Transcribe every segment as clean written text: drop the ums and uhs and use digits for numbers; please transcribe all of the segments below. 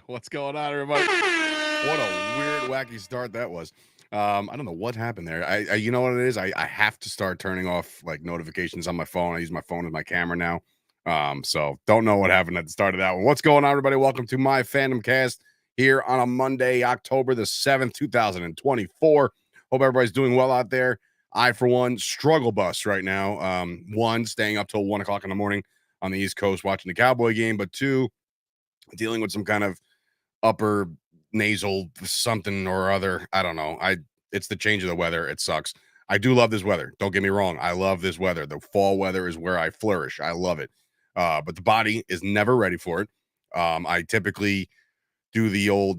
What's going on, everybody? What a weird, wacky start that was. I don't know what happened there. You know what it is? I have to start turning off like notifications on my phone. I use my phone as my camera now. So don't know what happened at the start of that one. What's going on, everybody? Welcome to MyFandom Cast here on a Monday, October the 7th, 2024. Hope everybody's doing well out there. I, for one, struggle bus right now. One, staying up till 1 o'clock in the morning on the East Coast watching the Cowboy game, but two, dealing with some kind of upper nasal something or other. I don't know. It's the change of the weather. It sucks. I do love this weather. Don't get me wrong. I love this weather. The fall weather is where I flourish. I love it. But the body is never ready for it. I typically do the old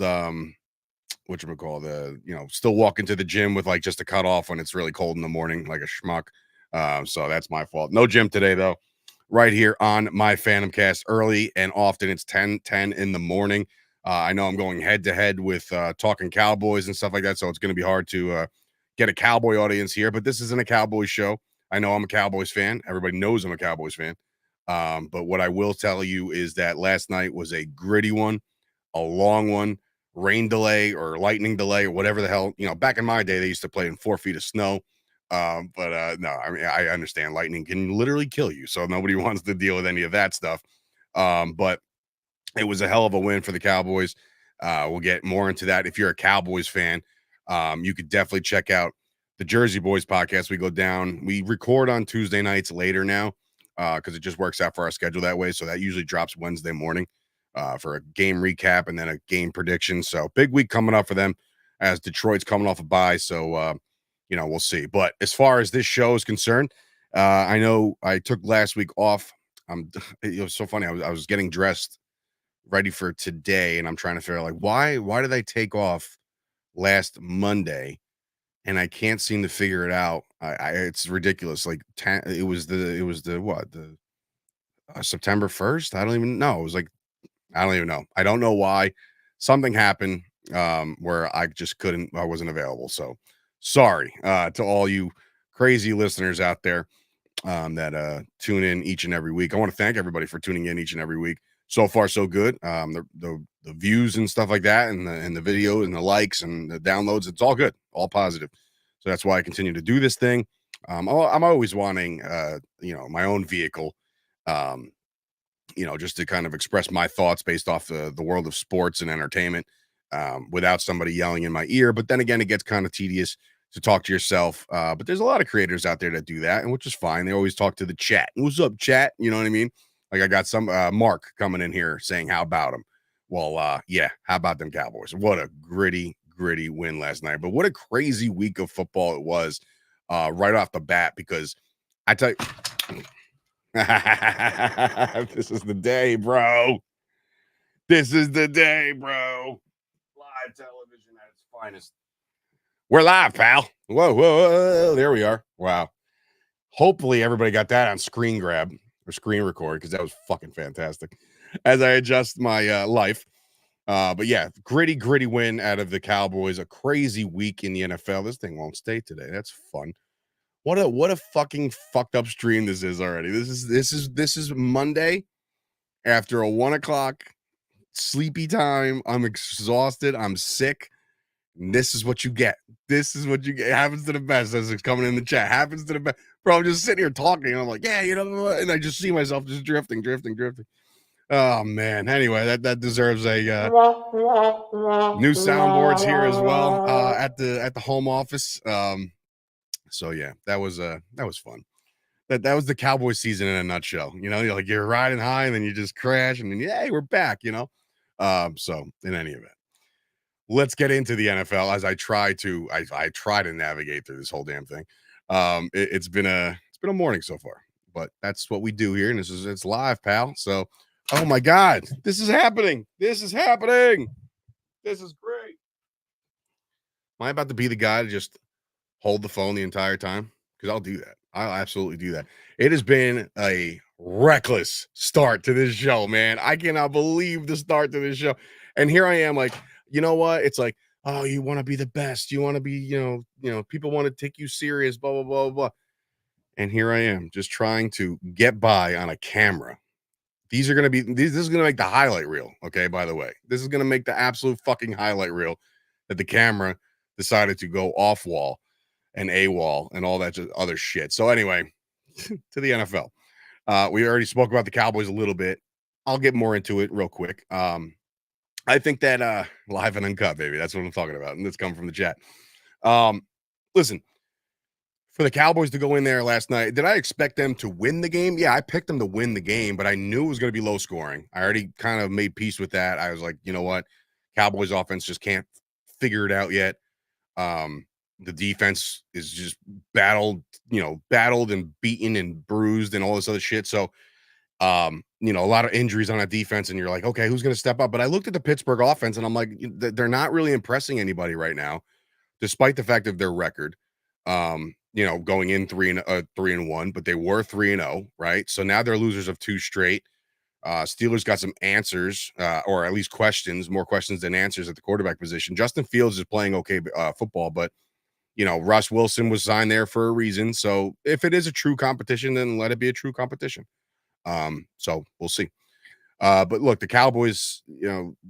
whatchamacall, still walk into the gym with like just a cut off when it's really cold in the morning, like a schmuck. So that's my fault. No gym today though. Right here on my Phantom Cast early and often. It's 10 in the morning. I know I'm going head to head with talking Cowboys and stuff like that, so it's going to be hard to get a Cowboy audience here. But this isn't a Cowboys show. I know I'm a Cowboys fan. Everybody knows I'm a Cowboys fan. But what I will tell you is that last night was a gritty one, a long one, rain delay or lightning delay or whatever the hell. Back in my day, they used to play in 4 feet of snow. But no, I mean, I understand lightning can literally kill you, so nobody wants to deal with any of that stuff. But it was a hell of a win for the Cowboys. We'll get more into that. If you're a Cowboys fan, you could definitely check out the Jersey Boys podcast. We record on Tuesday nights later now because it just works out for our schedule that way. So that usually drops Wednesday morning for a game recap and then a game prediction. So big week coming up for them as Detroit's coming off a bye. So, we'll see. But as far as this show is concerned, I know I took last week off. It was so funny. I was getting dressed ready for today, and I'm trying to figure out like why did I take off last Monday, and I can't seem to figure it out. It's ridiculous. Like it was the what the September 1st. I don't even know. It was like I don't even know. I don't know why. Something happened where I wasn't available. So sorry to all you crazy listeners out there that tune in each and every week. I want to thank everybody for tuning in each and every week. So far, so good. The views and stuff like that, and the video and the likes and the downloads, it's all good, all positive. So that's why I continue to do this thing. I'm always wanting, my own vehicle, um, just to kind of express my thoughts based off the world of sports and entertainment without somebody yelling in my ear. But then again, it gets kind of tedious to talk to yourself. But there's a lot of creators out there that do that, and which is fine. They always talk to the chat. What's up, chat? You know what I mean? Like I got some Mark coming in here saying, "How about him?" Well, yeah, how about them Cowboys? What a gritty win last night. But what a crazy week of football it was right off the bat. Because I tell you, this is the day, bro. This is the day, bro. Live television at its finest. We're live, pal. Whoa. There we are. Wow. Hopefully everybody got that on screen grab or screen record because that was fucking fantastic as I adjust my life. But yeah, gritty win out of the Cowboys. A crazy week in the NFL. This thing won't stay today. That's fun. What a fucking fucked up stream this is already. This is Monday after a 1 o'clock sleepy time. I'm exhausted. I'm sick. And this is what you get. This is what you get. It happens to the best, as it's coming in the chat. Happens to the best. Bro, I'm just sitting here talking. And I'm like, yeah, and I just see myself just drifting. Oh man. Anyway, that deserves a new soundboards here as well at the home office. So yeah, that was fun. That was the Cowboy season in a nutshell. You're riding high and then you just crash and then yay, we're back. So in any event, let's get into the NFL as I try to navigate through this whole damn thing. It's been a morning so far, but that's what we do here, and it's live, pal. So, oh my God, this is happening. This is happening. This is great. Am I about to be the guy to just hold the phone the entire time? Because I'll do that. I'll absolutely do that. It has been a reckless start to this show, man. I cannot believe the start to this show. And here I am, like, you know what? It's like, oh, you want to be the best. You want to be, people want to take you serious, blah, blah, blah, blah. And here I am, just trying to get by on a camera These are going to be these. This is going to make the highlight reel. Okay, by the way, this is going to make the absolute fucking highlight reel that the camera decided to go off wall and AWOL and all that just other shit. So anyway, to the NFL. We already spoke about the Cowboys a little bit. I'll get more into it real quick. I think that live and uncut, baby. That's what I'm talking about. And this coming from the chat. Um, listen, for the Cowboys to go in there last night, did I expect them to win the game? Yeah, I picked them to win the game, but I knew it was going to be low scoring. I already kind of made peace with that. I was like, you know what? Cowboys offense just can't figure it out yet. The defense is just battled and beaten and bruised and all this other shit. So, a lot of injuries on that defense, and you're like, okay, who's going to step up? But I looked at the Pittsburgh offense, and I'm like, they're not really impressing anybody right now, despite the fact of their record. Going in 3-1, but they were 3-0, right? So now they're losers of 2 straight. Steelers got some answers, or at least questions, more questions than answers at the quarterback position. Justin Fields is playing okay football, but Russ Wilson was signed there for a reason. So if it is a true competition, then let it be a true competition. So we'll see. But look, the Cowboys,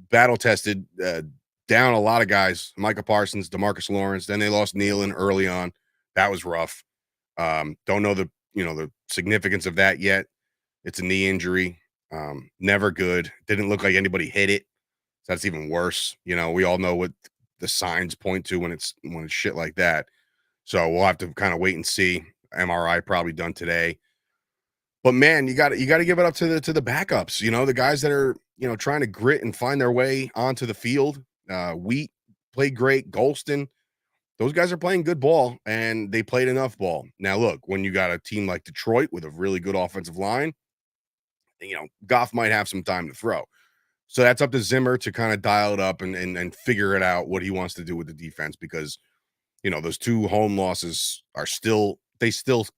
battle tested, down a lot of guys, Micah Parsons, DeMarcus Lawrence. Then they lost Nealon early on. That was rough. Don't know the significance of that yet. It's a knee injury. Never good. Didn't look like anybody hit it. So that's even worse. We all know what the signs point to when it's shit like that. So we'll have to kind of wait and see. MRI probably done today. But man, you got to give it up to the backups. The guys that are trying to grit and find their way onto the field. Wheat played great. Golston, those guys are playing good ball, and they played enough ball. Now, look, when you got a team like Detroit with a really good offensive line, Goff might have some time to throw. So that's up to Zimmer to kind of dial it up and figure it out what he wants to do with the defense, because those 2 home losses are still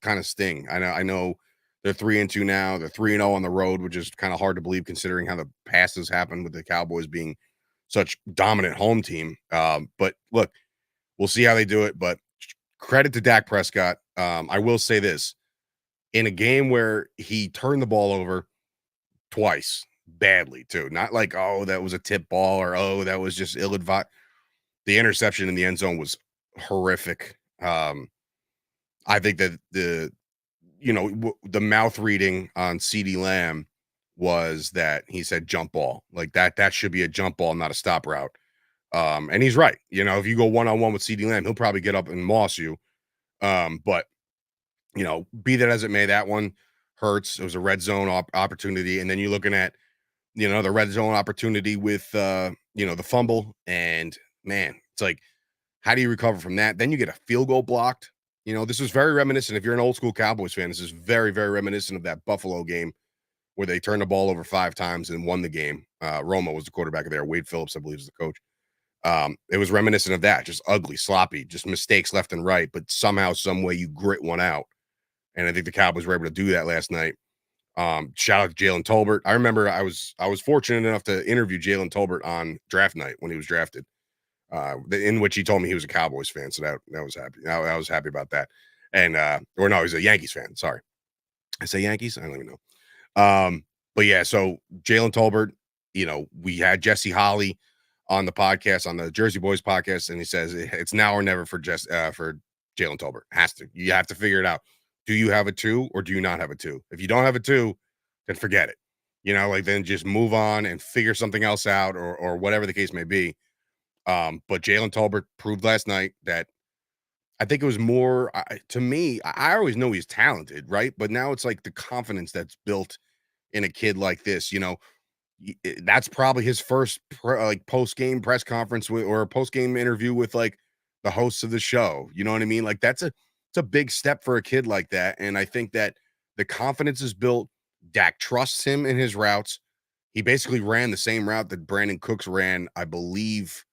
kind of sting. I know they're 3-2 now. They're 3-0 on the road, which is kind of hard to believe considering how the passes happened with the Cowboys being such dominant home team. But look, we'll see how they do it. But credit to Dak Prescott. I will say this: in a game where he turned the ball over twice, badly too, not like, oh, that was a tip ball, or oh, that was just ill-advised. The interception in the end zone was horrific. I think that the mouth reading on CeeDee Lamb was that he said jump ball, like that should be a jump ball, not a stop route. And he's right. If you go one-on-one with CeeDee Lamb, he'll probably get up and moss you. But be that as it may, that one hurts. It was a red zone opportunity, and then you're looking at the red zone opportunity with the fumble, and man, it's like, how do you recover from that? Then you get a field goal blocked. This is very reminiscent. If you're an old school Cowboys fan, this is very, very reminiscent of that Buffalo game where they turned the ball over 5 times and won the game. Romo was the quarterback of there. Wade Phillips, I believe, is the coach. It was reminiscent of that. Just ugly, sloppy, just mistakes left and right, but somehow, some way you grit one out. And I think the Cowboys were able to do that last night. Shout out to Jalen Tolbert. I remember I was fortunate enough to interview Jalen Tolbert on draft night when he was drafted, in which he told me he was a Cowboys fan. So that was happy. I was happy about that. And or no, he's a Yankees fan. Sorry. I say Yankees? I don't even know. But yeah, so Jalen Tolbert, we had Jesse Holly on the podcast, on the Jersey Boys podcast, and he says it's now or never for Jalen Tolbert. You have to figure it out. Do you have a 2 or do you not have a 2? If you don't have a 2, then forget it. Then just move on and figure something else out, or whatever the case may be. But Jalen Tolbert proved last night that, I think it was more, to me, I always know he's talented, right? But now it's like the confidence that's built in a kid like this. That's probably his first post-game press conference or a post-game interview with like the hosts of the show. You know what I mean? Like it's a big step for a kid like that. And I think that the confidence is built. Dak trusts him in his routes. He basically ran the same route that Brandon Cooks ran, I believe,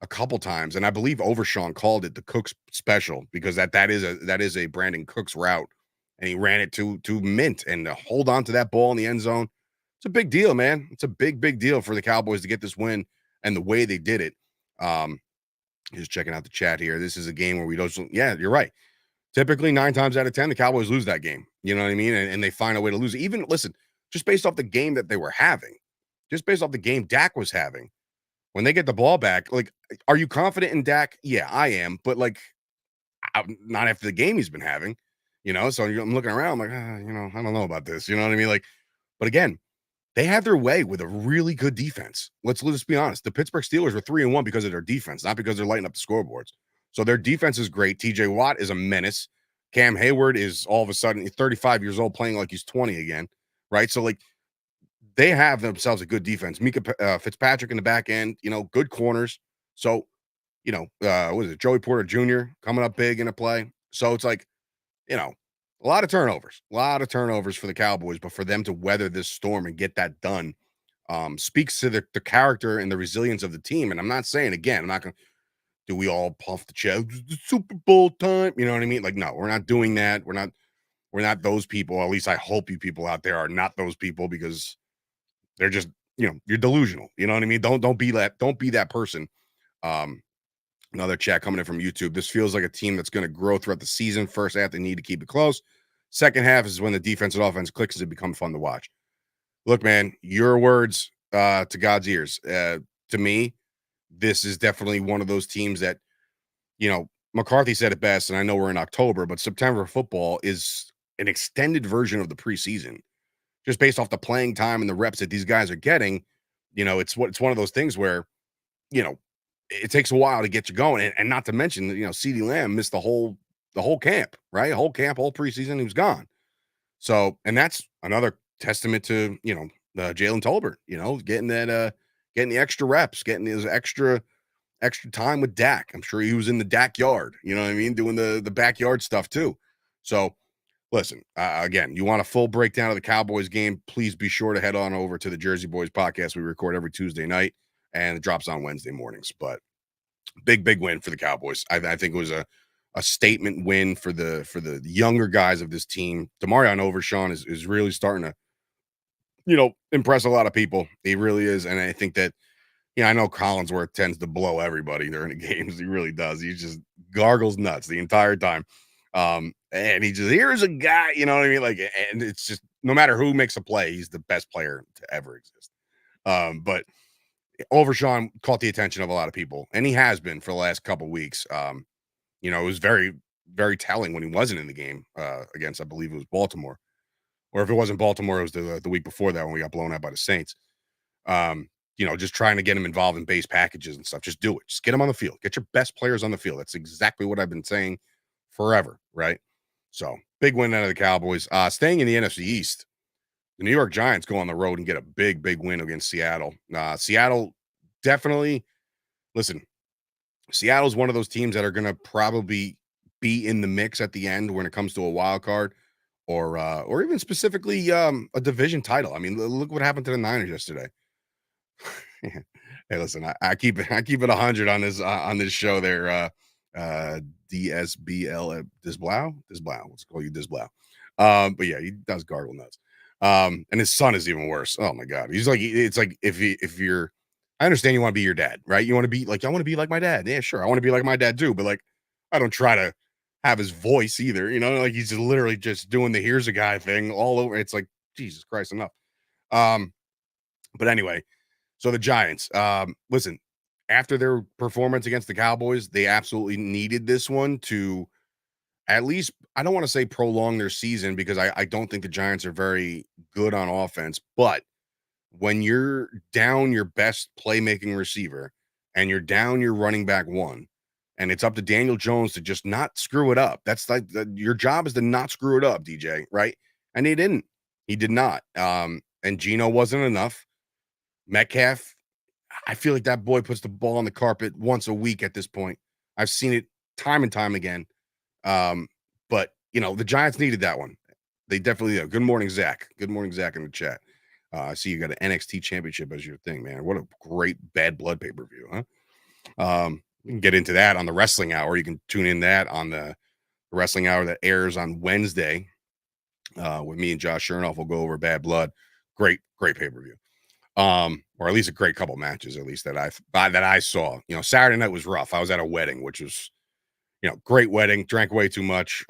a couple times. And I believe Overshawn called it the Cooks special, because that is a Brandon Cooks route. And he ran it to mint, and to hold on to that ball in the end zone. It's a big deal, man. It's a big, big deal for the Cowboys to get this win, and the way they did it. Just checking out the chat here. This is a game where we don't. Yeah, you're right. Typically 9 times out of 10, the Cowboys lose that game. You know what I mean? And they find a way to lose it. Even, listen, just based off the game that they were having, just based off the game Dak was having. When they get the ball back, like, are you confident in Dak? Yeah, I am, but like, not after the game he's been having, So I'm looking around, I'm like, I don't know about this. You know what I mean? Like, but again, they had their way with a really good defense. Let's be honest. The Pittsburgh Steelers were 3-1 because of their defense, not because they're lighting up the scoreboards. So their defense is great. TJ Watt is a menace. Cam Hayward is all of a sudden 35 years old playing like he's 20 again, right? So like they have themselves a good defense. Mika Fitzpatrick in the back end, good corners. So, what is it? Joey Porter Jr. coming up big in a play. So it's like, a lot of turnovers for the Cowboys, but for them to weather this storm and get that done speaks to the character and the resilience of the team. And I'm not saying, again, I'm not going to, do we all puff the chest? It's Super Bowl time. You know what I mean? Like, no, we're not doing that. We're not those people. At least I hope you people out there are not those people, because they're just, you're delusional. You know what I mean? Don't be that person. Another chat coming in from YouTube. This feels like a team that's going to grow throughout the season. First half, they need to keep it close. Second half is when the defense and offense clicks and it becomes fun to watch. Look, man, your words to God's ears. To me, this is definitely one of those teams that, McCarthy said it best, and I know we're in October, but September football is an extended version of the preseason. Just based off the playing time and the reps that these guys are getting, it's one of those things where, it takes a while to get you going. And not to mention, CeeDee Lamb missed the whole camp, right? Whole camp, whole preseason, he was gone. So, and that's another testament to, Jalen Tolbert, getting getting the extra reps, getting his extra time with Dak. I'm sure he was in the Dak yard, you know what I mean? Doing the backyard stuff too. So listen, again, you want a full breakdown of the Cowboys game, please be sure to head on over to the Jersey Boys podcast. We record every Tuesday night and it drops on Wednesday mornings. But big win for the Cowboys. I think it was a statement win for the younger guys of this team. Demarion Overshawn is really starting to, impress a lot of people. He really is. And I think that, I know Collinsworth tends to blow everybody during the games. He really does. He just gargles nuts the entire time. And he just, here's a guy, you know what I mean? Like, and it's just, no matter who makes a play, he's the best player to ever exist. But Overshawn caught the attention of a lot of people, and he has been for the last couple of weeks. It was very, very telling when he wasn't in the game against, I believe it was Baltimore, or if it wasn't Baltimore, it was the week before that when we got blown out by the Saints. Just trying to get him involved in base packages and stuff. Just do it. Just get him on the field. Get your best players on the field. That's exactly what I've been saying forever, right? So big win out of the Cowboys. Staying in the NFC East, the New York Giants go on the road and get a big win against Seattle. Seattle definitely, listen, Seattle's one of those teams that are going to probably be in the mix at the end when it comes to a wild card or even specifically a division title. I mean, look what happened to the Niners yesterday. Hey, listen, I keep it 100 on this show there. DSBL Disblow. Let's call you Disblow. But yeah, he does gargle nuts. And his son is even worse. Oh my God. He's like, it's like if you're, I understand you want to be your dad, right? You want to be like, I want to be like my dad. Yeah, sure. I want to be like my dad too. But like, I don't try to have his voice either. Like he's just literally just doing the here's a guy thing all over. It's like, Jesus Christ, enough. But anyway, so the Giants, listen, after their performance against the Cowboys, they absolutely needed this one to at least, I don't want to say prolong their season, because I don't think the Giants are very good on offense, but when you're down your best playmaking receiver and you're down your running back one, and it's up to Daniel Jones to just not screw it up. That's like your job is to not screw it up, DJ, right? And he didn't. He did not. And Geno wasn't enough. Metcalf, I feel like that boy puts the ball on the carpet once a week at this point. I've seen it time and time again. But the Giants needed that one. They definitely do. Good morning, Zach. Good morning, Zach, in the chat. I see you got an NXT championship as your thing, man. What a great Bad Blood pay-per-view, huh? We can get into that on the Wrestling Hour. You can tune in that on the Wrestling Hour that airs on Wednesday. With me and Josh Chernoff, we'll go over Bad Blood. Great pay-per-view. Or at least a great couple matches, at least that I saw. Saturday night was rough. I was at a wedding, which was, great wedding, drank way too much.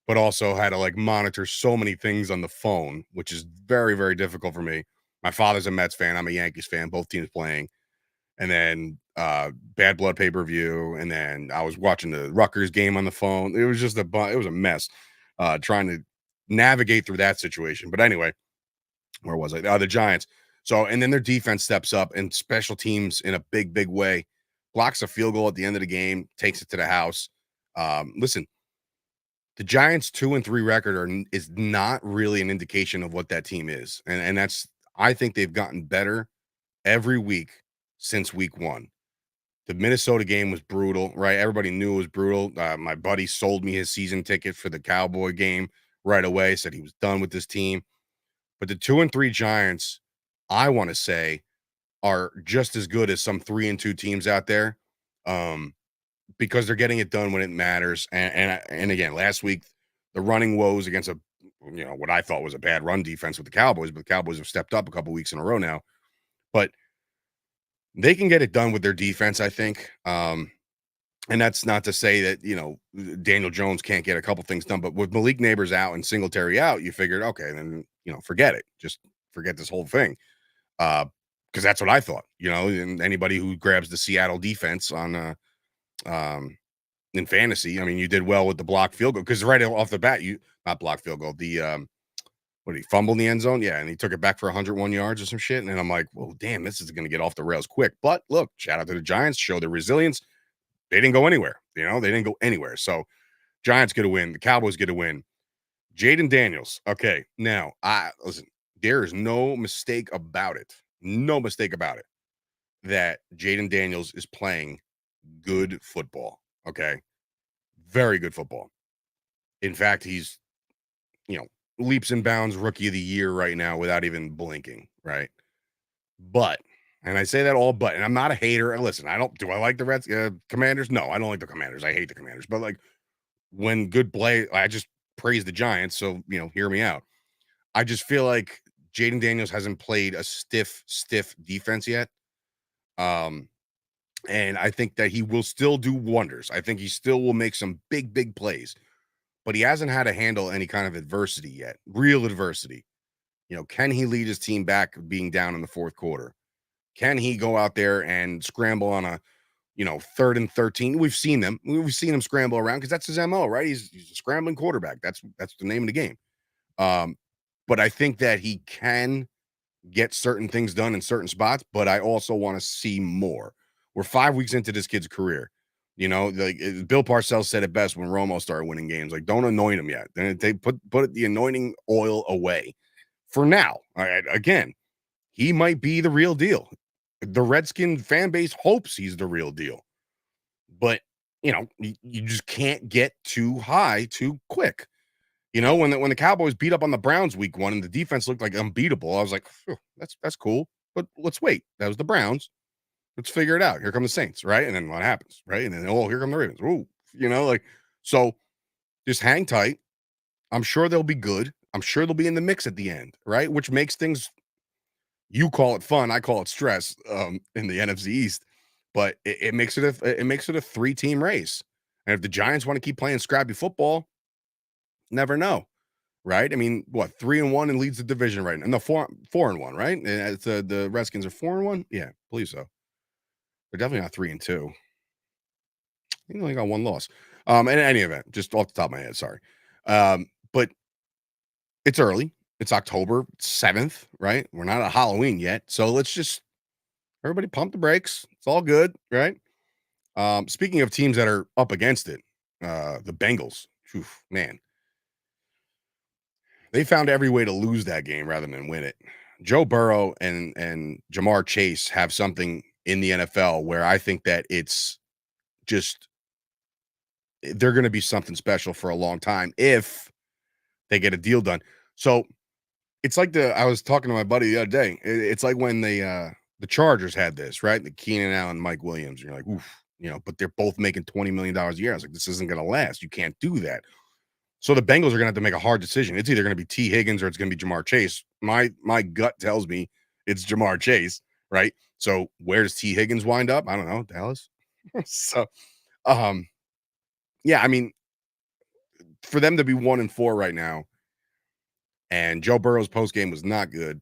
but also had to like monitor so many things on the phone, which is very, very difficult for me. My father's a Mets fan. I'm a Yankees fan. Both teams playing, and then Bad Blood pay per view, and then I was watching the Rutgers game on the phone. It was just it was a mess trying to navigate through that situation. But anyway, where was I? The Giants. So, and then their defense steps up and special teams in a big, big way, blocks a field goal at the end of the game, takes it to the house. Listen, the Giants 2-3 record is not really an indication of what that team is. And that's, I think they've gotten better every week since week one. The Minnesota game was brutal, right? Everybody knew it was brutal. My buddy sold me his season ticket for the Cowboy game right away, said he was done with this team. But the 2-3 Giants, I want to say, are just as good as some 3-2 teams out there, because they're getting it done when it matters. And again, last week the running woes against a what I thought was a bad run defense with the Cowboys, but the Cowboys have stepped up a couple weeks in a row now. But they can get it done with their defense, I think. And that's not to say that Daniel Jones can't get a couple things done, but with Malik Neighbors out and Singletary out, you figured, okay, then forget it, just forget this whole thing, because that's what I thought. And anybody who grabs the Seattle defense on in fantasy, I mean, you did well with the block field goal, because right off the bat, you not block field goal, the what did he fumble in the end zone? Yeah, and he took it back for 101 yards or some shit, and then I'm like, well, damn, this is going to get off the rails quick. But look, shout out to the Giants, show their resilience. They didn't go anywhere. They didn't go anywhere. So Giants get a win. The Cowboys get a win. Jaden Daniels. Okay. Now, listen, there is no mistake about it. No mistake about it that Jaden Daniels is playing good football. Okay. Very good football. In fact, he's, leaps and bounds rookie of the year right now without even blinking. Right. But, and I say that all but, and I'm not a hater. And listen, do I like the Commanders? No, I don't like the Commanders. I hate the Commanders. But like, when good play, I just praise the Giants. So, hear me out. I just feel like Jaden Daniels hasn't played a stiff defense yet. And I think that he will still do wonders. I think he still will make some big, big plays, but he hasn't had to handle any kind of adversity yet, real adversity. Can he lead his team back being down in the fourth quarter? Can he go out there and scramble on a, 3rd and 13? We've seen him scramble around because that's his MO, right? He's a scrambling quarterback. That's the name of the game. But I think that he can get certain things done in certain spots, but I also want to see more. We're 5 weeks into this kid's career. Like Bill Parcells said it best when Romo started winning games. Like, don't anoint him yet. Then they put the anointing oil away for now. All right, again, he might be the real deal. The Redskin fan base hopes he's the real deal, but you just can't get too high too quick. When the Cowboys beat up on the Browns week 1 and the defense looked like unbeatable, I was like, that's cool, but let's wait. That was the Browns. Let's figure it out. Here come the Saints, right? And then what happens, right? And then here come the Ravens. Ooh, so just hang tight. I'm sure they'll be good. I'm sure they'll be in the mix at the end, right? Which makes things, you call it fun, I call it stress, in the NFC East, but it makes it a 3-team race. And if the Giants want to keep playing scrappy football, never know, right? I mean, what, 3-1 and leads the division right now? No, 4-1, right? And it's the Redskins are 4-1. Yeah, I believe so. They're definitely not 3-2. I think they only got one loss. In any event, just off the top of my head, sorry. But it's early. It's October 7th, right? We're not at Halloween yet. So let's just everybody pump the brakes. It's all good, right? Speaking of teams that are up against it, the Bengals. Oof, man. They found every way to lose that game rather than win it. Joe Burrow and Jamar Chase have something in the NFL where I think that it's just they're going to be something special for a long time if they get a deal done. So it's like I was talking to my buddy the other day. It's like when the Chargers had this, right? The Keenan Allen, Mike Williams. And you're like, oof, but they're both making $20 million a year. I was like, this isn't going to last. You can't do that. So the Bengals are going to have to make a hard decision. It's either going to be T. Higgins or it's going to be Jamar Chase. My gut tells me it's Jamar Chase, right? So where does T. Higgins wind up? I don't know, Dallas. So, yeah, I mean, for them to be 1-4 right now, and Joe Burrow's post game was not good.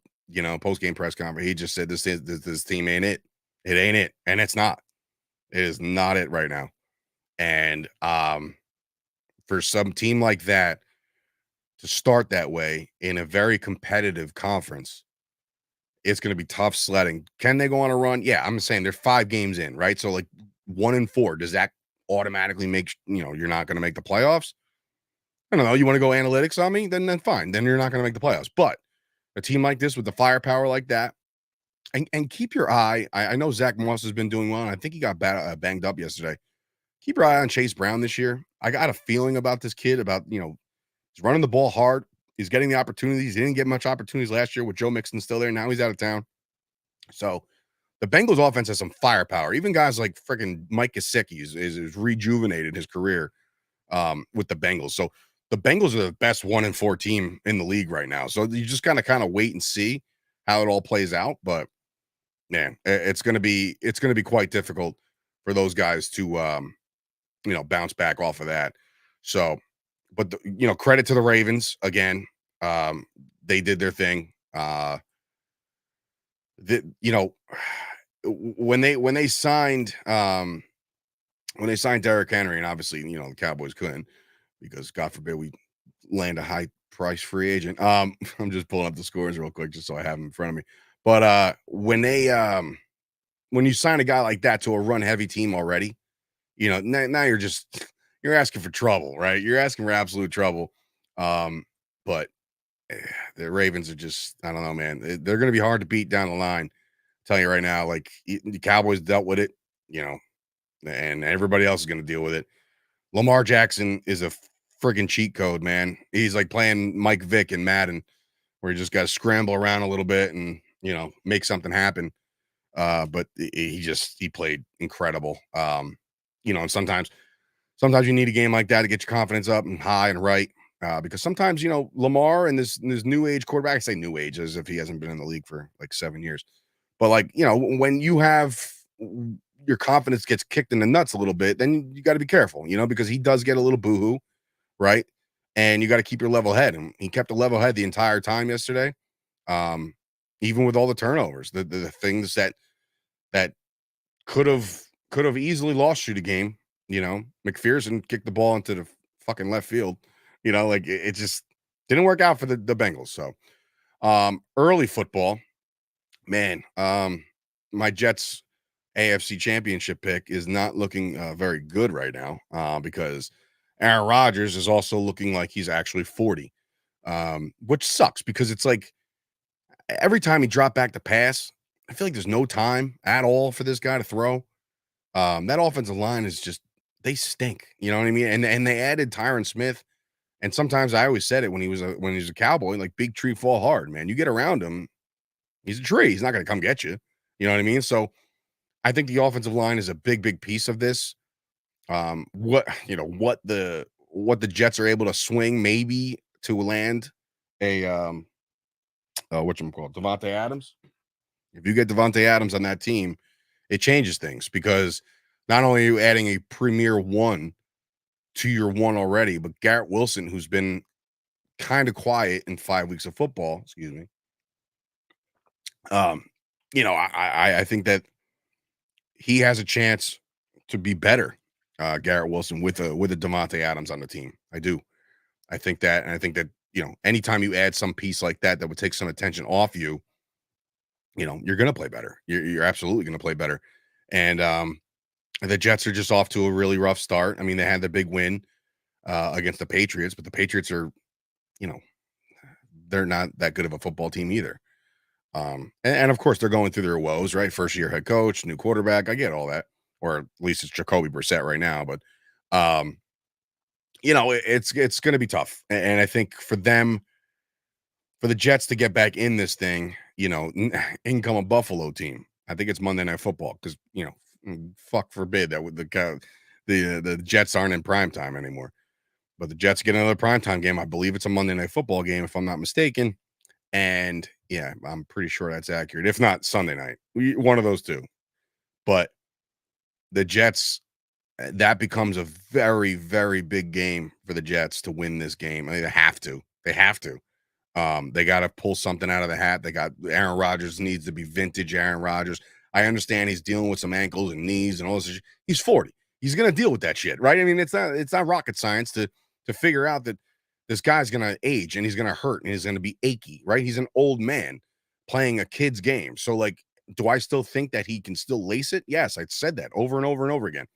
Post game press conference, he just said this team ain't it. It ain't it, and it's not. It is not it right now. And for some team like that to start that way in a very competitive conference, it's going to be tough sledding. Can they go on a run? Yeah, I'm saying they're 5 games in, right? So like 1-4, does that automatically make you're not going to make the playoffs? I don't know. You want to go analytics on me? Then fine. Then you're not going to make the playoffs. But a team like this with the firepower like that, and keep your eye. I know Zach Moss has been doing well. And I think he got banged up yesterday. Keep your eye on Chase Brown this year. I got a feeling about this kid. He's running the ball hard. He's getting the opportunities. He didn't get much opportunities last year with Joe Mixon still there. Now he's out of town. So the Bengals offense has some firepower. Even guys like freaking Mike Gesicki is rejuvenated his career with the Bengals. So the Bengals are the best 1-4 team in the league right now. So you just kind of wait and see how it all plays out. But man, it's gonna be quite difficult for those guys to bounce back off of that. So, but credit to the Ravens again. They did their thing. When they signed Derrick Henry, and obviously the Cowboys couldn't, because God forbid we land a high price free agent. I'm just pulling up the scores real quick just so I have them in front of me. But when you sign a guy like that to a run heavy team already, now you're asking for trouble, right? You're asking for absolute trouble. But the Ravens are just, I don't know, man. They're going to be hard to beat down the line. I'm telling you right now, like the Cowboys dealt with it, and everybody else is going to deal with it. Lamar Jackson is a friggin' cheat code, man. He's like playing Mike Vick in Madden, where you just got to scramble around a little bit and make something happen. But he played incredible. And sometimes you need a game like that to get your confidence up and high and right. Because sometimes Lamar and this new age quarterback, I say new age as if he hasn't been in the league for like 7 years, but like when you have your confidence gets kicked in the nuts a little bit, then you got to be careful, because he does get a little boohoo, right? And you got to keep your level head, and he kept a level head the entire time yesterday. Even with all the turnovers, the things that could have easily lost you the game. McPherson kicked the ball into the fucking left field. Like it just didn't work out for the Bengals. So early football, man, my Jets AFC championship pick is not looking very good right now, because Aaron Rodgers is also looking like he's actually 40, which sucks, because it's like every time he dropped back to pass, I feel like there's no time at all for this guy to throw. That offensive line is just, they stink. You know what I mean? And they added Tyron Smith. And sometimes I always said it when he was a Cowboy, like big tree fall hard, man. You get around him, he's a tree. He's not going to come get you. You know what I mean? So I think the offensive line is a big piece of this. What the Jets are able to swing maybe to land a whatchamacallit, Devontae Adams. If you get Devontae Adams on that team, it changes things, because not only are you adding a premier one to your one already, but Garrett Wilson, who's been kind of quiet in 5 weeks of football, excuse me. I think that he has a chance to be better, Garrett Wilson, with a Devontae Adams on the team. I do. I think that, and I think that anytime you add some piece like that would take some attention off you, you're going to play better. You're absolutely going to play better. And the Jets are just off to a really rough start. I mean, they had the big win against the Patriots, but the Patriots are, they're not that good of a football team either. And of course, they're going through their woes, right? First year head coach, new quarterback. I get all that, or at least it's Jacoby Brissett right now. But it's going to be tough, and I think for them, for the Jets to get back in this thing, in come a Buffalo team. I think it's Monday Night Football, because fuck forbid that with the Jets aren't in prime time anymore. But the Jets get another primetime game. I believe it's a Monday Night Football game, if I'm not mistaken. And yeah, I'm pretty sure that's accurate. If not, Sunday night. One of those two. But the Jets that becomes a very, very big game for the Jets to win this game. I mean, they have to. They have to. They got to pull something out of the hat. They got Aaron Rodgers needs to be vintage Aaron Rodgers. I understand he's dealing with some ankles and knees and all this. He's 40. He's gonna deal with that shit, right? I mean, it's not rocket science to figure out that this guy's gonna age and he's gonna hurt and he's gonna be achy, right? He's an old man playing a kid's game. So, like, do I still think that he can still lace it? Yes, I said that over and over and over again.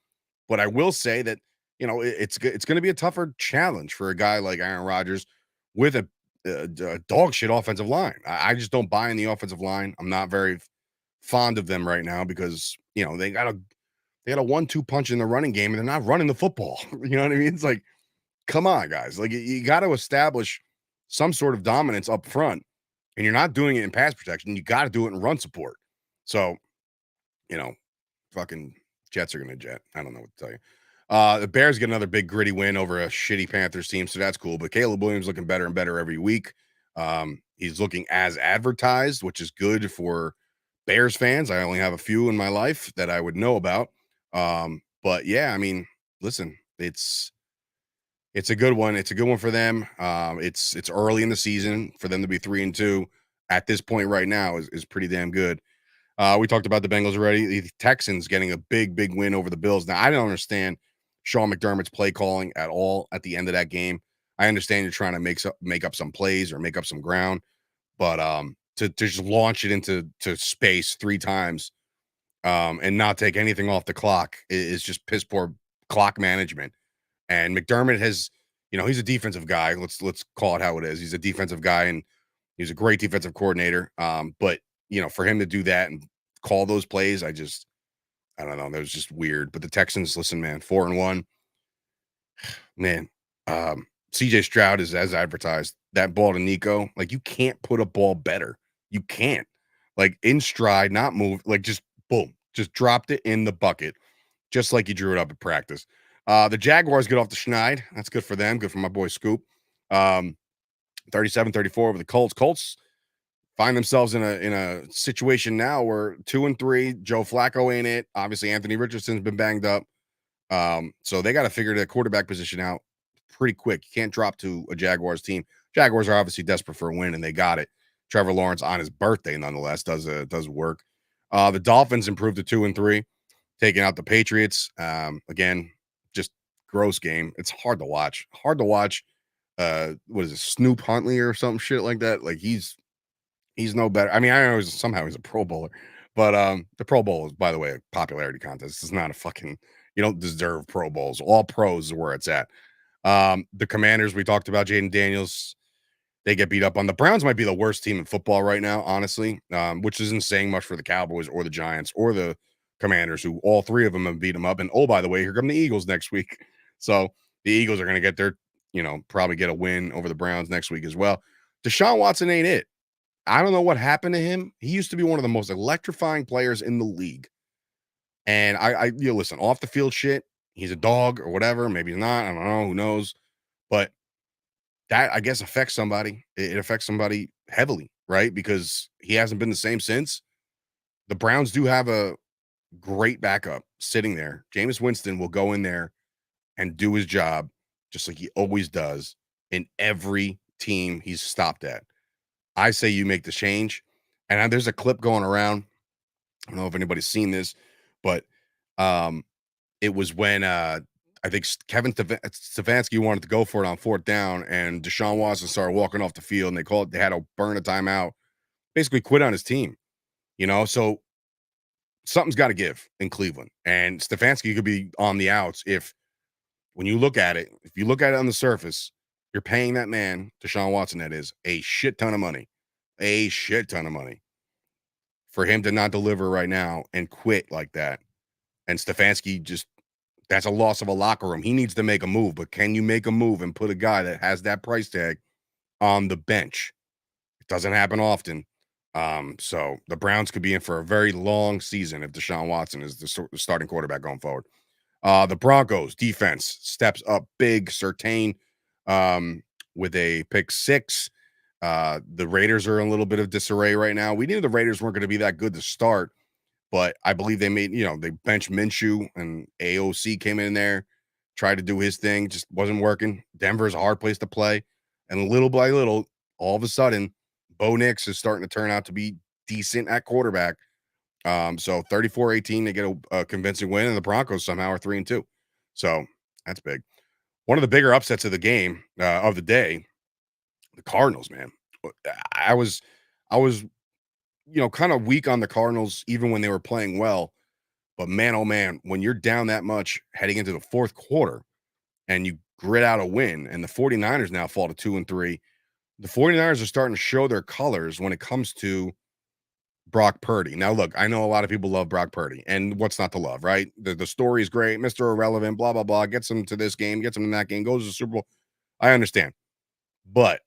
But I will say that, it's going to be a tougher challenge for a guy like Aaron Rodgers with a dog shit offensive line. I just don't buy in the offensive line. I'm not very fond of them right now because they got a 1-2 punch in the running game and they're not running the football. You know what I mean? It's like, come on, guys. Like, you got to establish some sort of dominance up front, and you're not doing it in pass protection. You got to do it in run support. So, you know, fucking Jets are gonna jet. I don't know what to tell you. The Bears get another big gritty win over a shitty Panthers team, so that's cool. But Caleb Williams looking better and better every week. He's looking as advertised, which is good for Bears fans. I only have a few in my life that I would know about. But yeah, I mean, listen, it's a good one. It's a good one for them. It's early in the season for them to be 3-2 at this point right now is pretty damn good. We talked about the Bengals already. The Texans getting a big, big win over the Bills. Now, I don't understand Sean McDermott's play calling at all at the end of that game. I understand you're trying to make up some plays or make up some ground, but to just launch it into space 3 times and not take anything off the clock is just piss poor clock management. And McDermott has, he's a defensive guy. Let's call it how it is. He's a defensive guy, and he's a great defensive coordinator. But for him to do that and call those plays, I don't know. That was just weird. But the Texans, listen, man, 4-1, man. CJ Stroud is as advertised. That ball to Nico, like, you can't put a ball better. You can't, like, in stride, not move, like, just boom, just dropped it in the bucket, just like you drew it up at practice. The Jaguars get off the schneid. That's good for them. Good for my boy Scoop. 37-34 over the Colts. Colts find themselves in a situation now where 2-3. Joe Flacco ain't it. Obviously, Anthony Richardson's been banged up. So they got to figure the quarterback position out pretty quick. You can't drop to a Jaguars team. Jaguars are obviously desperate for a win, and they got it. Trevor Lawrence on his birthday, nonetheless, does work. The Dolphins improved to 2-3, taking out the Patriots. Again, just gross game. It's hard to watch. Hard to watch. What is it, Snoop Huntley or some shit like that? Like, he's no better. I mean, I know somehow he's a Pro Bowler, but the Pro Bowl is, by the way, a popularity contest. It's not a fucking, you don't deserve Pro Bowls. All pros is where it's at. The Commanders, we talked about Jaden Daniels. They get beat up on. The Browns might be the worst team in football right now, honestly, which isn't saying much for the Cowboys or the Giants or the Commanders, who all 3 of them have beat them up. And, oh, by the way, here come the Eagles next week. So the Eagles are going to get their, probably get a win over the Browns next week as well. Deshaun Watson ain't it. I don't know what happened to him. He used to be one of the most electrifying players in the league. And listen, off the field shit, he's a dog or whatever. Maybe he's not. I don't know. Who knows? But that, I guess, affects somebody. It affects somebody heavily, right? Because he hasn't been the same since. The Browns do have a great backup sitting there. Jameis Winston will go in there and do his job just like he always does in every team he's stopped at. I say you make the change. And there's a clip going around. I don't know if anybody's seen this, but it was when I think Kevin Stefanski wanted to go for it on 4th down, and Deshaun Watson started walking off the field, and they had to burn a timeout, basically quit on his team. So something's got to give in Cleveland, and Stefanski could be on the outs if you look at it on the surface, you're paying that man, Deshaun Watson, that is, a shit ton of money for him to not deliver right now and quit like that. And Stefanski that's a loss of a locker room. He needs to make a move, but can you make a move and put a guy that has that price tag on the bench? It doesn't happen often. So the Browns could be in for a very long season if Deshaun Watson is the starting quarterback going forward. The Broncos defense steps up big. Surtain with a pick 6. The Raiders are in a little bit of disarray right now. We knew the Raiders weren't going to be that good to start, but I believe they made, they benched Minshew and AOC came in there, tried to do his thing, just wasn't working. Denver's a hard place to play. And little by little, all of a sudden, Bo Nix is starting to turn out to be decent at quarterback. So 34-18, they get a convincing win, and the Broncos somehow are 3-2. So that's big. One of the bigger upsets of the game, of the day, the Cardinals, man. I was, I was, kind of weak on the Cardinals even when they were playing well. But man, oh man, when you're down that much heading into the fourth quarter and you grit out a win, and the 49ers now fall to 2-3, the 49ers are starting to show their colors when it comes to Brock Purdy. Now, look, I know a lot of people love Brock Purdy, and what's not to love, right? The story is great, Mr. Irrelevant, blah, blah, blah, gets them to this game, gets them in that game, goes to the Super Bowl. I understand. But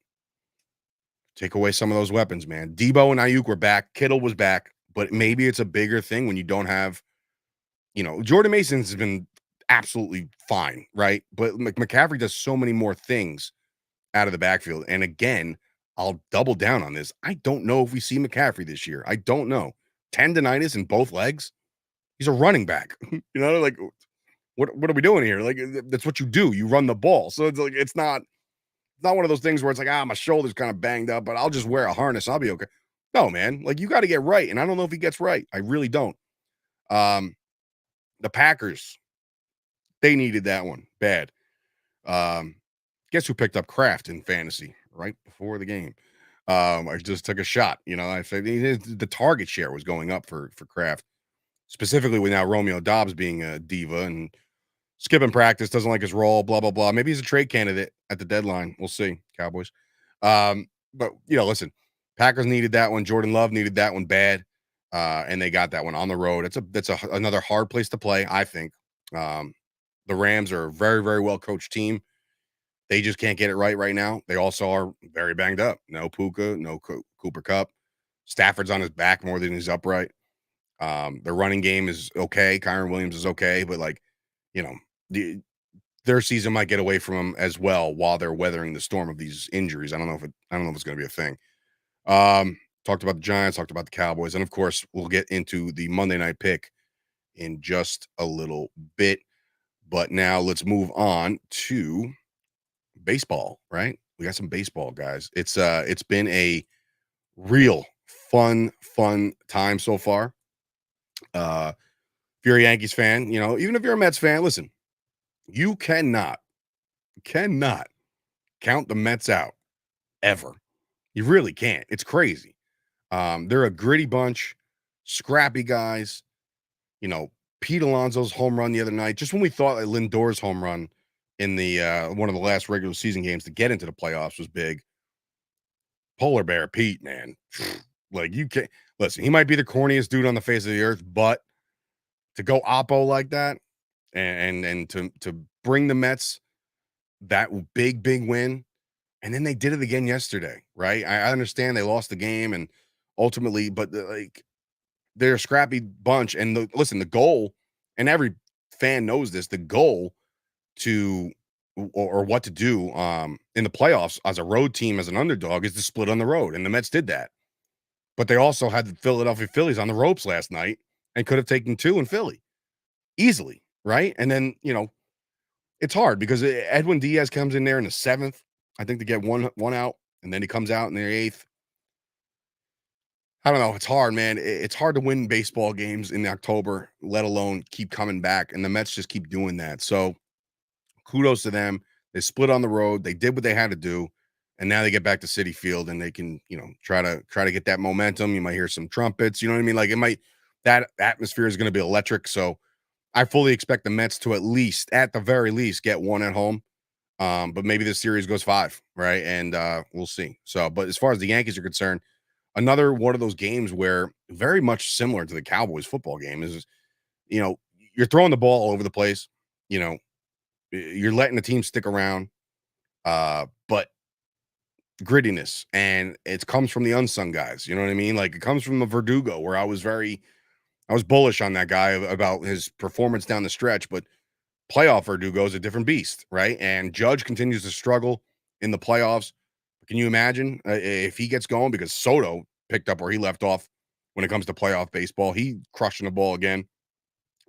take away some of those weapons, man. Debo and Ayuk were back. Kittle was back, but maybe it's a bigger thing when you don't have, Jordan Mason's been absolutely fine, right? But McCaffrey does so many more things out of the backfield. And again, I'll double down on this. I don't know if we see McCaffrey this year. I don't know. Tendonitis in both legs. He's a running back. Like what are we doing here? Like that's what you do. You run the ball. So it's like it's not one of those things where it's like, my shoulder's kind of banged up, but I'll just wear a harness. I'll be okay. No, man. Like you got to get right. And I don't know if he gets right. I really don't. The Packers, they needed that one bad. Guess who picked up Kraft in fantasy right before the game? I just took a shot. I said the target share was going up for Kraft, specifically with now Romeo Dobbs being a diva and skipping practice, doesn't like his role, blah, blah, blah. Maybe he's a trade candidate at the deadline. We'll see, Cowboys. But, listen, Packers needed that one. Jordan Love needed that one bad, and they got that one on the road. That's another hard place to play, I think. The Rams are a very, very well-coached team. They just can't get it right now. They also are very banged up. No Puka, no Cooper Kupp. Stafford's on his back more than he's upright. The running game is okay. Kyron Williams is okay, but their season might get away from them as well while they're weathering the storm of these injuries. I don't know if it's going to be a thing. Talked about the Giants, talked about the Cowboys, and of course, we'll get into the Monday night pick in just a little bit. But now let's move on to baseball, right? We got some baseball, guys. It's been a real fun time so far. If you're a Yankees fan, even if you're a Mets fan, listen, you cannot count the Mets out ever. You really can't. It's crazy. They're a gritty bunch, scrappy guys. Pete Alonso's home run the other night, just when we thought that Lindor's home run in the one of the last regular season games to get into the playoffs was big. Polar Bear Pete, man. Like you can't listen, he might be the corniest dude on the face of the earth, but to go oppo like that and to bring the Mets that big win, and then they did it again yesterday, right? I understand they lost the game and ultimately, but they're a scrappy bunch. And the goal, and every fan knows this, the goal to or what to do in the playoffs as a road team, as an underdog, is to split on the road. And the Mets did that. But they also had the Philadelphia Phillies on the ropes last night and could have taken 2 in Philly easily, right? And then, it's hard because Edwin Diaz comes in there in the 7th, I think, to get one out, and then he comes out in the 8th. I don't know. It's hard, man. It's hard to win baseball games in October, let alone keep coming back. And the Mets just keep doing that. So kudos to them. They split on the road. They did what they had to do. And now they get back to Citi Field and they can, try to get that momentum. You might hear some trumpets. You know what I mean? Like that atmosphere is going to be electric. So I fully expect the Mets to at the very least, get one at home. But maybe this series goes 5, right? And we'll see. So, but as far as the Yankees are concerned, another one of those games where very much similar to the Cowboys football game is, you're throwing the ball all over the place. You're letting the team stick around, but grittiness, and it comes from the unsung guys. You know what I mean? Like it comes from the Verdugo, where I was bullish on that guy about his performance down the stretch, but playoff Verdugo is a different beast, right? And Judge continues to struggle in the playoffs. Can you imagine if he gets going? Because Soto picked up where he left off when it comes to playoff baseball. He crushing the ball again.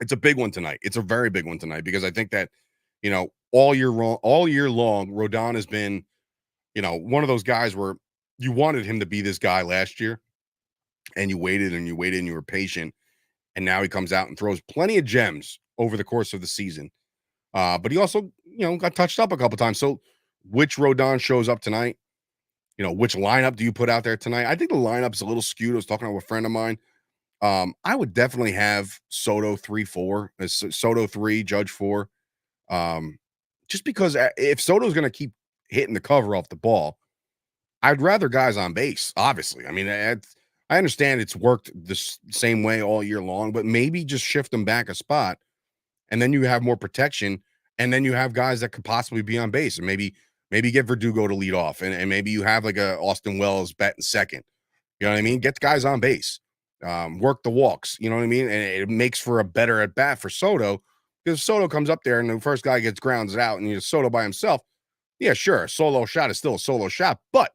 It's a big one tonight. It's a very big one tonight because I think that, all year long, Rodon has been, one of those guys where you wanted him to be this guy last year, and you waited and you waited and you were patient, and now he comes out and throws plenty of gems over the course of the season. But he also, got touched up a couple times. So, which Rodon shows up tonight? Which lineup do you put out there tonight? I think the lineup's a little skewed. I was talking to a friend of mine. I would definitely have Soto 3-4, Soto 3, Judge 4. Just because if Soto's going to keep hitting the cover off the ball, I'd rather guys on base, obviously. I mean, I understand it's worked the same way all year long, but maybe just shift them back a spot, and then you have more protection, and then you have guys that could possibly be on base, and maybe get Verdugo to lead off, and maybe you have like a Austin Wells batting second. You know what I mean? Get the guys on base, work the walks. You know what I mean? And it makes for a better at bat for Soto, because if Soto comes up there and the first guy gets grounds out, and Soto by himself. Yeah, sure, a solo shot is still a solo shot, but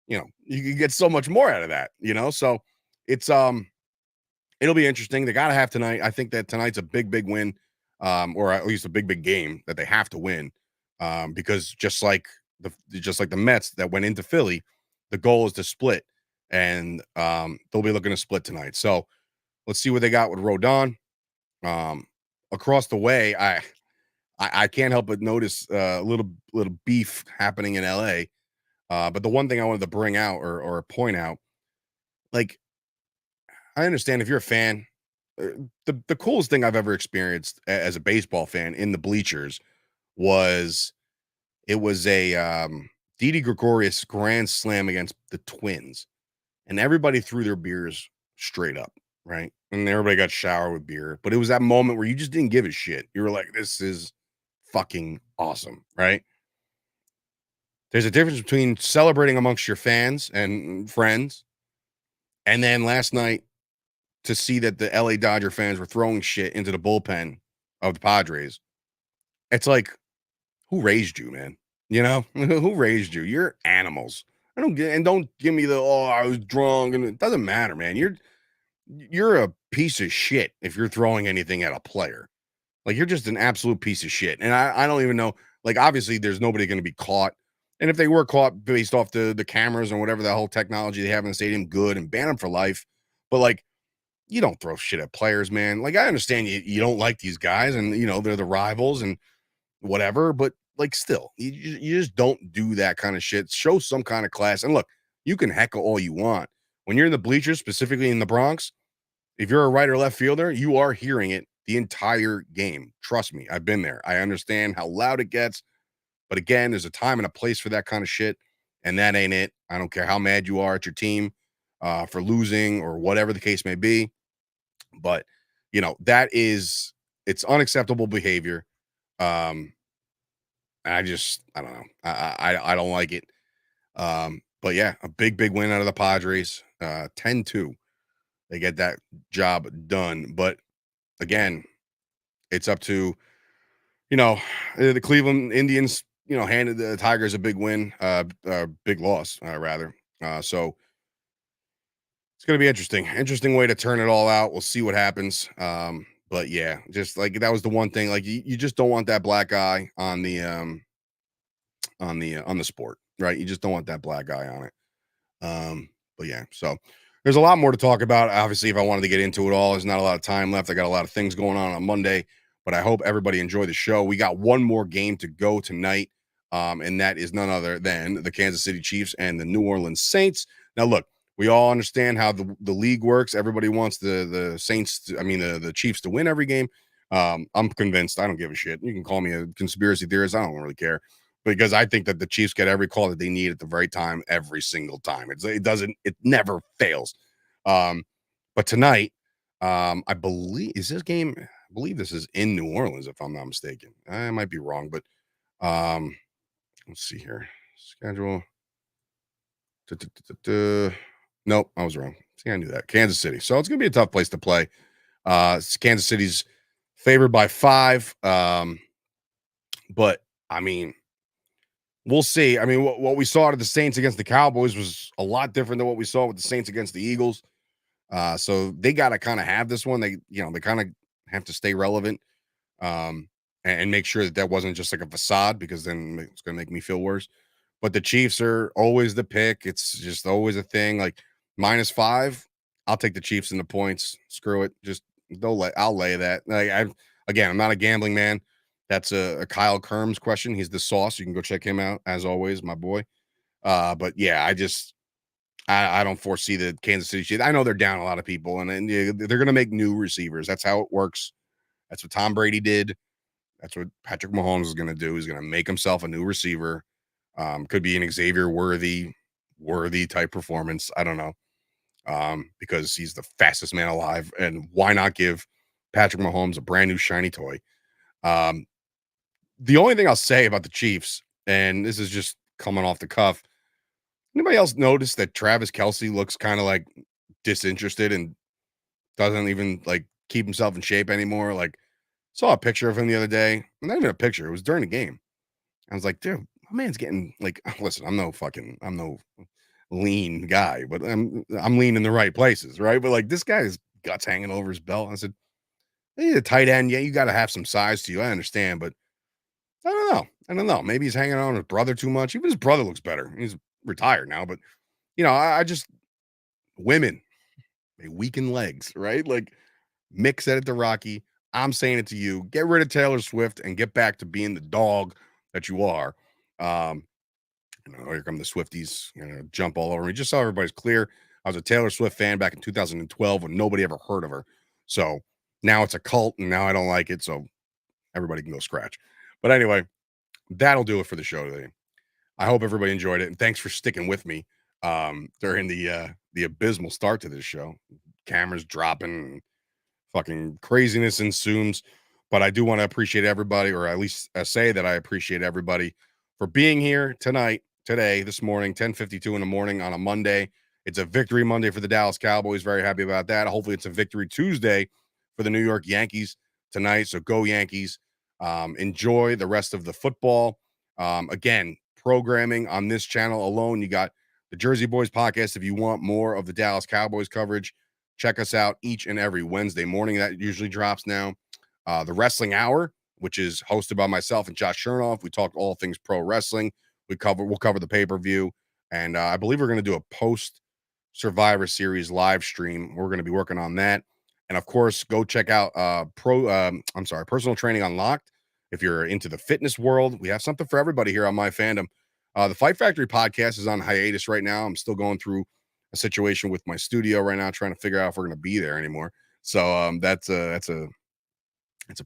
you can get so much more out of that. So it's it'll be interesting. They got to have tonight. I think that tonight's a big, big win, or at least a big, big game that they have to win, because just like the Mets that went into Philly, the goal is to split, and they'll be looking to split tonight. So let's see what they got with Rodon. Across the way, I can't help but notice a little beef happening in LA. But the one thing I wanted to bring out or point out, like, I understand if you're a fan, the coolest thing I've ever experienced as a baseball fan in the bleachers was it was a Didi Gregorius grand slam against the Twins, and everybody threw their beers straight up, right? And everybody got showered with beer, but it was that moment where you just didn't give a shit. You were like, "This is fucking awesome," right? There's a difference between celebrating amongst your fans and friends, and then last night to see that the LA Dodger fans were throwing shit into the bullpen of the Padres. It's like, who raised you, man? Who raised you? You're animals. Don't give me the, oh, I was drunk, and it doesn't matter, man. You're a piece of shit if you're throwing anything at a player. Like, you're just an absolute piece of shit. And I don't even know. Like, obviously, there's nobody going to be caught. And if they were caught based off the cameras and whatever the whole technology they have in the stadium, good, and ban them for life. But like, you don't throw shit at players, man. Like, I understand you don't like these guys, and they're the rivals and whatever, but like, still, you just don't do that kind of shit. Show some kind of class. And look, you can heckle all you want. When you're in the bleachers, specifically in the Bronx, if you're a right or left fielder, you are hearing it the entire game. Trust me, I've been there. I understand how loud it gets. But again, there's a time and a place for that kind of shit, and that ain't it. I don't care how mad you are at your team for losing or whatever the case may be. But it's unacceptable behavior. I don't know. I don't like it. But yeah, a big, big win out of the Padres. 10-2. They get that job done. But again, it's up to, the Cleveland Indians, handed the Tigers a big win, big loss, rather. So it's going to be interesting. Interesting way to turn it all out. We'll see what happens. But yeah, just like that was the one thing. Like, you just don't want that black eye on the sport, right? You just don't want that black eye on it. But yeah, so there's a lot more to talk about. Obviously, if I wanted to get into it all, there's not a lot of time left. I got a lot of things going on Monday, but I hope everybody enjoyed the show. We got one more game to go tonight, and that is none other than the Kansas City Chiefs and the New Orleans Saints. Now, look, we all understand how the league works. Everybody wants the Saints, the Chiefs to win every game. I'm convinced. I don't give a shit. You can call me a conspiracy theorist. I don't really care, because I think that the Chiefs get every call that they need at the right time every single time. It never fails. But tonight, I believe this is in New Orleans, if I'm not mistaken. I might be wrong, but let's see here. Schedule. Nope, I was wrong. See, I knew that. Kansas City. So it's gonna be a tough place to play. Kansas City's favored by 5. But I mean, we'll see. I mean, what we saw out of the Saints against the Cowboys was a lot different than what we saw with the Saints against the Eagles. So they got to kind of have this one. They kind of have to stay relevant, and make sure that that wasn't just like a facade, because then it's going to make me feel worse. But the Chiefs are always the pick. It's just always a thing. Like -5, I'll take the Chiefs in the points. Screw it. Just I'll lay that. I'm not a gambling man. That's a Kyle Kerms question. He's the sauce. You can go check him out as always, my boy. But yeah, I don't foresee the Kansas City Chiefs. I know they're down a lot of people, and yeah, they're going to make new receivers. That's how it works. That's what Tom Brady did. That's what Patrick Mahomes is going to do. He's going to make himself a new receiver. Could be an Xavier worthy type performance. I don't know. Because he's the fastest man alive, and why not give Patrick Mahomes a brand new shiny toy? Um, the only thing I'll say about the Chiefs, and this is just coming off the cuff, anybody else notice that Travis Kelsey looks kind of like disinterested and doesn't even like keep himself in shape anymore? Like, saw a picture of him the other day. Not even a picture. It was during the game. I was like, dude, my man's getting like, listen, I'm no lean guy, but I'm lean in the right places, right? But like this guy's guts hanging over his belt. I said, hey, a tight end, yeah, you got to have some size to you. I understand, but I don't know. I don't know. Maybe he's hanging on his brother too much. Even his brother looks better. He's retired now, but I just women, they weaken legs, right? Like Mick said it to Rocky. I'm saying it to you. Get rid of Taylor Swift and get back to being the dog that you are. Um, Here come the Swifties, jump all over me. Just so everybody's clear, I was a Taylor Swift fan back in 2012 when nobody ever heard of her. So now it's a cult, and now I don't like it. So everybody can go scratch. But anyway, that'll do it for the show today. I hope everybody enjoyed it, and thanks for sticking with me during the abysmal start to this show. Cameras dropping, fucking craziness ensues. But I do want to appreciate everybody, or at least say that I appreciate everybody for being here today, this morning, 10:52 in the morning on a Monday. It's a victory Monday for the Dallas Cowboys. Very happy about that. Hopefully, it's a victory Tuesday for the New York Yankees tonight. So go Yankees. Enjoy the rest of the football. Again, programming on this channel alone, you got the Jersey Boys podcast. If you want more of the Dallas Cowboys coverage, check us out each and every Wednesday morning. That usually drops now. The Wrestling Hour, which is hosted by myself and Josh Chernoff. We talk all things pro wrestling. We'll cover the pay-per-view. And I believe we're going to do a post Survivor Series live stream. We're going to be working on that. And of course, go check out Personal Training Unlocked. If you're into the fitness world, we have something for everybody here on MyFandom. The Fight Factory podcast is on hiatus right now. I'm still going through a situation with my studio right now, trying to figure out if we're going to be there anymore. So that's a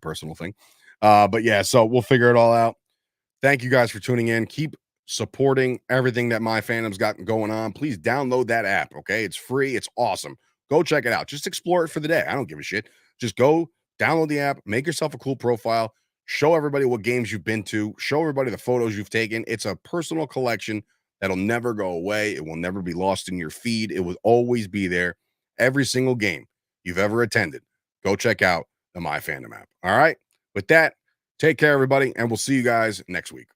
personal thing. But yeah, so we'll figure it all out. Thank you guys for tuning in. Keep supporting everything that MyFandom's got going on. Please download that app. Okay. It's free. It's awesome. Go check it out. Just explore it for the day. I don't give a shit. Just go download the app, make yourself a cool profile, show everybody what games you've been to, show everybody the photos you've taken. It's a personal collection that'll never go away. It will never be lost in your feed. It will always be there. Every single game you've ever attended. Go check out the MyFandom app. All right. With that, take care, everybody, and we'll see you guys next week.